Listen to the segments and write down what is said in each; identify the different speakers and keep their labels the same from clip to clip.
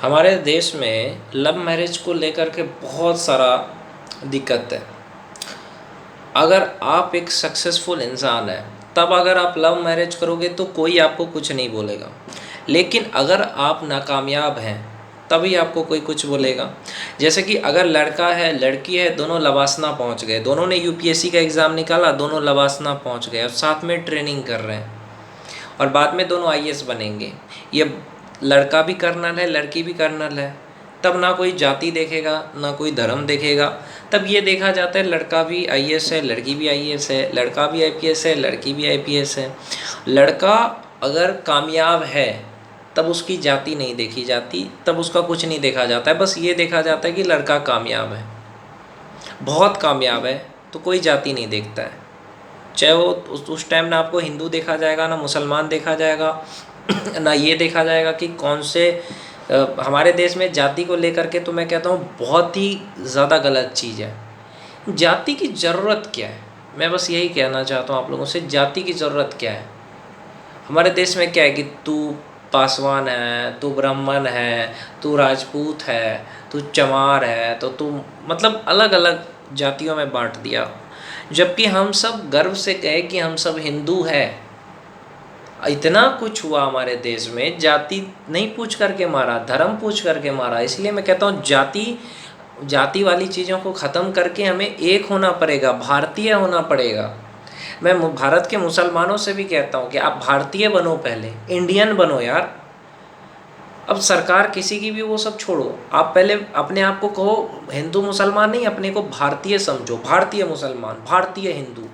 Speaker 1: हमारे देश में लव मैरिज को लेकर के बहुत सारा दिक्कत है। अगर आप एक सक्सेसफुल इंसान हैं, तब अगर आप लव मैरिज करोगे तो कोई आपको कुछ नहीं बोलेगा। लेकिन अगर आप नाकामयाब हैं, तभी आपको कोई कुछ बोलेगा। जैसे कि अगर लड़का है लड़की है, दोनों लवासना पहुंच गए, दोनों ने यूपीएससी का एग्ज़ाम निकाला, दोनों लवासना पहुंच गए और साथ में ट्रेनिंग कर रहे हैं और बाद में दोनों आईएएस बनेंगे। ये लड़का भी कर्नल है, लड़की भी कर्नल है। तब ना कोई जाति देखेगा, ना कोई धर्म देखेगा। तब ये देखा जाता है लड़का भी आईएएस है, लड़की भी आईएएस है, लड़का भी आईपीएस है, लड़की भी आईपीएस है। लड़का अगर कामयाब है तब उसकी जाति नहीं देखी जाती, तब उसका कुछ नहीं देखा जाता है। बस ये देखा जाता है कि लड़का कामयाब है, बहुत कामयाब है, तो कोई जाति नहीं देखता है। चाहे वो उस टाइम ना आपको हिंदू देखा जाएगा, ना मुसलमान देखा जाएगा, ना ये देखा जाएगा कि कौन से हमारे देश में जाति को लेकर के तो मैं कहता हूँ बहुत ही ज़्यादा गलत चीज़ है। जाति की ज़रूरत क्या है? मैं बस यही कहना चाहता हूँ आप लोगों से, जाति की ज़रूरत क्या है? हमारे देश में क्या है कि तू पासवान है, तू ब्राह्मण है, तू राजपूत है, तू चमार है, तो तू मतलब अलग अलग जातियों में बांट दिया। जबकि हम सब गर्व से कहे कि हम सब हिंदू हैं। इतना कुछ हुआ हमारे देश में, जाति नहीं पूछ करके मारा, धर्म पूछ करके मारा। इसलिए मैं कहता हूँ जाति वाली चीज़ों को ख़त्म करके हमें एक होना पड़ेगा, भारतीय होना पड़ेगा। मैं भारत के मुसलमानों से भी कहता हूँ कि आप भारतीय बनो, पहले इंडियन बनो यार। अब सरकार किसी की भी वो सब छोड़ो, आप पहले अपने आप को कहो हिंदू मुसलमान नहीं, अपने को भारतीय समझो, भारतीय मुसलमान, भारतीय हिंदू।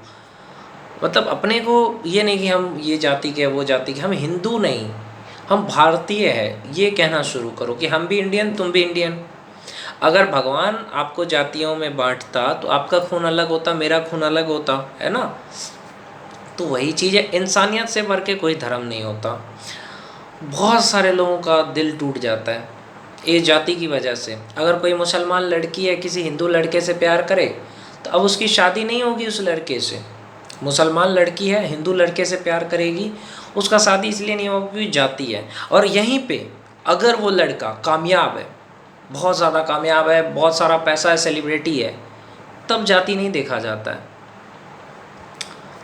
Speaker 1: मतलब अपने को ये नहीं कि हम ये जाति के वो जाति के, हम हिंदू नहीं, हम भारतीय है, ये कहना शुरू करो कि हम भी इंडियन, तुम भी इंडियन। अगर भगवान आपको जातियों में बांटता तो आपका खून अलग होता, मेरा खून अलग होता, है ना? तो वही चीज़ है, इंसानियत से बढ़ के कोई धर्म नहीं होता। बहुत सारे लोगों का दिल टूट जाता है ये जाति की वजह से। अगर कोई मुसलमान लड़की है किसी हिंदू लड़के से प्यार करे, तो अब उसकी शादी नहीं होगी उस लड़के से। मुसलमान लड़की है हिंदू लड़के से प्यार करेगी, उसका शादी इसलिए नहीं होगी क्योंकि जाति है। और यहीं पे अगर वो लड़का कामयाब है, बहुत ज़्यादा कामयाब है, बहुत सारा पैसा है, सेलिब्रिटी है, तब जाति नहीं देखा जाता है।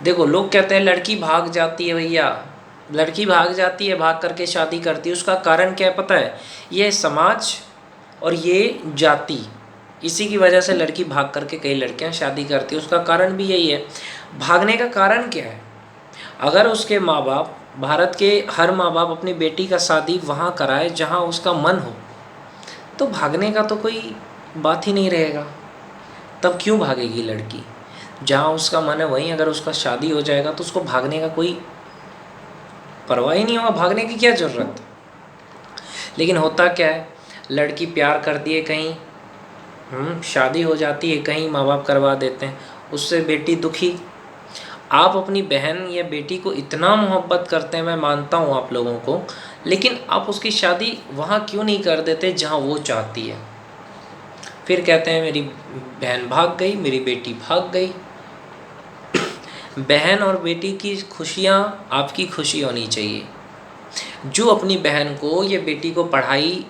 Speaker 1: देखो लोग कहते हैं लड़की भाग जाती है, भैया लड़की भाग जाती है, भाग करके शादी करती है। उसका कारण क्या है पता है? ये समाज और ये जाति, इसी की वजह से लड़की भाग करके कई लड़कियां शादी करती है। उसका कारण भी यही है। भागने का कारण क्या है? अगर उसके माँ बाप, भारत के हर माँ बाप अपनी बेटी का शादी वहाँ कराए जहाँ उसका मन हो, तो भागने का तो कोई बात ही नहीं रहेगा। तब क्यों भागेगी लड़की? जहाँ उसका मन है वहीं अगर उसका शादी हो जाएगा तो उसको भागने का कोई परवाह ही नहीं होगा, भागने की क्या ज़रूरत। लेकिन होता क्या है, लड़की प्यार करती है कहीं, शादी हो जाती है कहीं, माँ बाप करवा देते हैं, उससे बेटी दुखी। आप अपनी बहन या बेटी को इतना मोहब्बत करते हैं, मैं मानता हूँ आप लोगों को, लेकिन आप उसकी शादी वहाँ क्यों नहीं कर देते जहाँ वो चाहती है? फिर कहते हैं मेरी बहन भाग गई, मेरी बेटी भाग गई। बहन और बेटी की खुशियाँ आपकी खुशी होनी चाहिए। जो अपनी बहन को या बेटी को पढ़ाई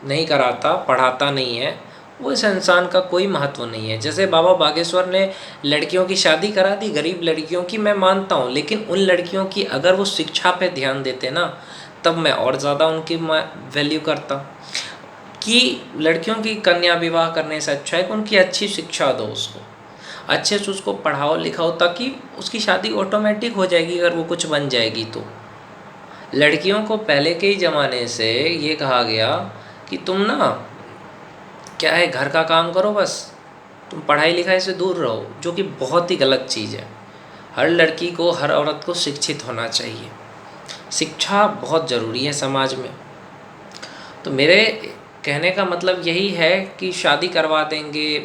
Speaker 1: नहीं कराता, पढ़ाता नहीं है, वो इस इंसान का कोई महत्व नहीं है। जैसे बाबा बागेश्वर ने लड़कियों की शादी करा दी, गरीब लड़कियों की, मैं मानता हूँ, लेकिन उन लड़कियों की अगर वो शिक्षा पे ध्यान देते ना, तब मैं और ज़्यादा उनकी वैल्यू करता। कि लड़कियों की कन्या विवाह करने से अच्छा है कि उनकी अच्छी शिक्षा दो, उसको अच्छे से उसको पढ़ाओ लिखाओ, ताकि उसकी शादी ऑटोमेटिक हो जाएगी अगर वो कुछ बन जाएगी तो। लड़कियों को पहले के ही ज़माने से ये कहा गया कि तुम ना क्या है, घर का काम करो बस, तुम पढ़ाई लिखाई से दूर रहो, जो कि बहुत ही गलत चीज़ है। हर लड़की को, हर औरत को शिक्षित होना चाहिए। शिक्षा बहुत ज़रूरी है समाज में। तो मेरे कहने का मतलब यही है कि शादी करवा देंगे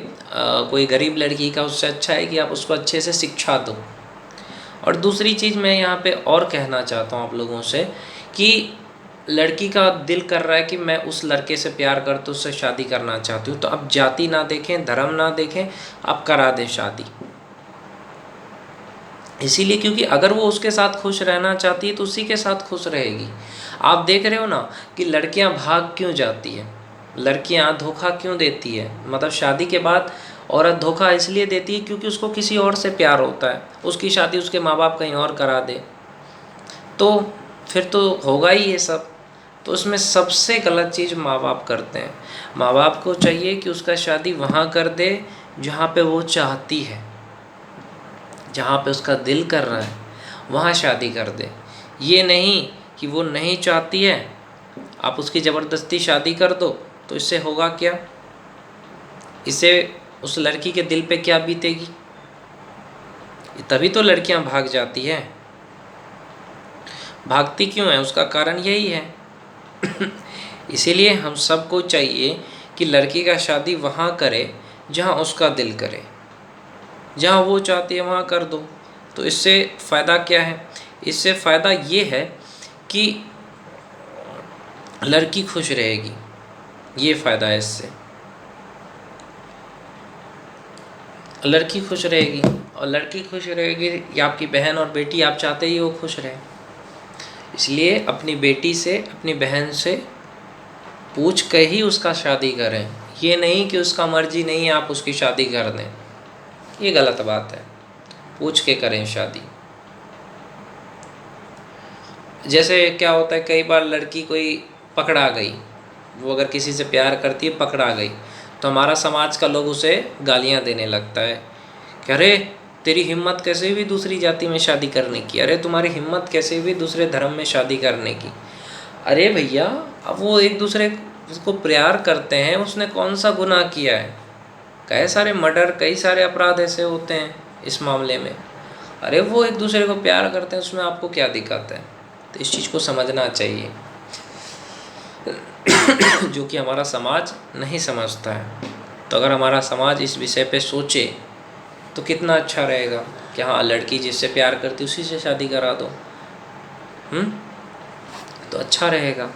Speaker 1: कोई गरीब लड़की का, उससे अच्छा है कि आप उसको अच्छे से शिक्षा दो। और दूसरी चीज़ मैं यहाँ पे और कहना चाहता हूँ आप लोगों से कि लड़की का दिल कर रहा है कि मैं उस लड़के से प्यार करती हूँ, उससे शादी करना चाहती हूँ, तो अब जाति ना देखें, धर्म ना देखें, आप करा दें शादी। इसीलिए क्योंकि अगर वो उसके साथ खुश रहना चाहती है तो उसी के साथ खुश रहेगी। आप देख रहे हो ना कि लड़कियां भाग क्यों जाती है, लड़कियां धोखा क्यों देती है, मतलब शादी के बाद औरत धोखा इसलिए देती है क्योंकि उसको किसी और से प्यार होता है, उसकी शादी उसके माँ बाप कहीं और करा दे, तो फिर तो होगा ही ये सब। तो उसमें सबसे गलत चीज़ माँ बाप करते हैं। माँ बाप को चाहिए कि उसका शादी वहाँ कर दे जहाँ पे वो चाहती है, जहाँ पे उसका दिल कर रहा है वहाँ शादी कर दे। ये नहीं कि वो नहीं चाहती है आप उसकी ज़बरदस्ती शादी कर दो, तो इससे होगा क्या, इससे उस लड़की के दिल पे क्या बीतेगी। तभी तो लड़कियां भाग जाती हैं। भागती क्यों है, उसका कारण यही है। इसीलिए हम सबको चाहिए कि लड़की का शादी वहाँ करे जहाँ उसका दिल करे, जहाँ वो चाहती है वहाँ कर दो। तो इससे फ़ायदा क्या है, इससे फ़ायदा ये है कि लड़की खुश रहेगी, ये फ़ायदा है इससे। लड़की खुश रहेगी, और लड़की खुश रहेगी या आपकी बहन और बेटी, आप चाहते ही वो खुश रहे। इसलिए अपनी बेटी से, अपनी बहन से पूछ के ही उसका शादी करें। ये नहीं कि उसका मर्जी नहीं है आप उसकी शादी कर दें, ये गलत बात है। पूछ के करें शादी। जैसे क्या होता है, कई बार लड़की कोई पकड़ा गई, वो अगर किसी से प्यार करती है, पकड़ा गई, तो हमारा समाज का लोग उसे गालियाँ देने लगता है कि अरे तेरी हिम्मत कैसे हुई दूसरी जाति में शादी करने की, अरे तुम्हारी हिम्मत कैसे हुई दूसरे धर्म में शादी करने की। अरे भैया, अब वो एक दूसरे को प्यार करते हैं, उसने कौन सा गुनाह किया है। कई सारे मर्डर, कई सारे अपराध ऐसे होते हैं इस मामले में। अरे वो एक दूसरे को प्यार करते हैं, उसमें आपको क्या दिक्कत है। तो इस चीज़ को समझना चाहिए जो कि हमारा समाज नहीं समझता है। तो अगर हमारा समाज इस विषय पे सोचे तो कितना अच्छा रहेगा कि हाँ, लड़की जिससे प्यार करती उसी से शादी करा दो। तो अच्छा रहेगा।